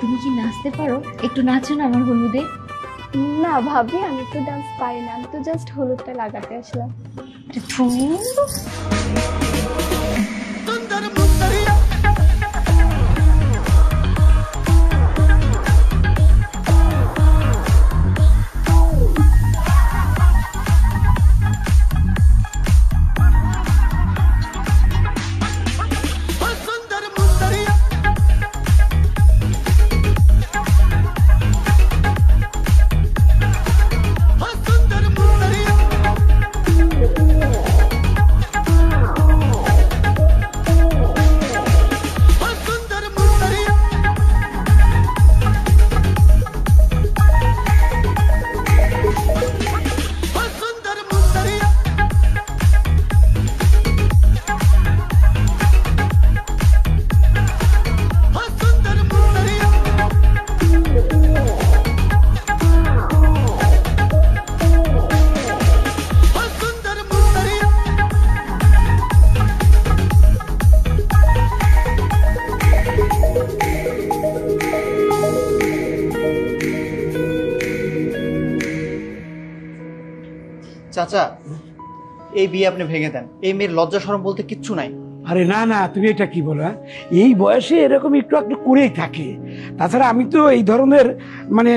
তুমি কি নাচতে পারো? একটু নাচো না আমার হলুদে। না ভাবি, আমি তো ডান্স পারি না, আমি তো জাস্ট হলুদটা লাগাতে আসলাম। চাচা, এই বিয়ে আপনি ভেঙে দেন। এই মেয়ের লজ্জা শরম বলতে কিচ্ছু নাই। আরে না না, তুমি এটা কি বলো? এই বয়সে এরকম একটু একটু করেই থাকে। তাছাড়া আমি তো এই ধরনের মানে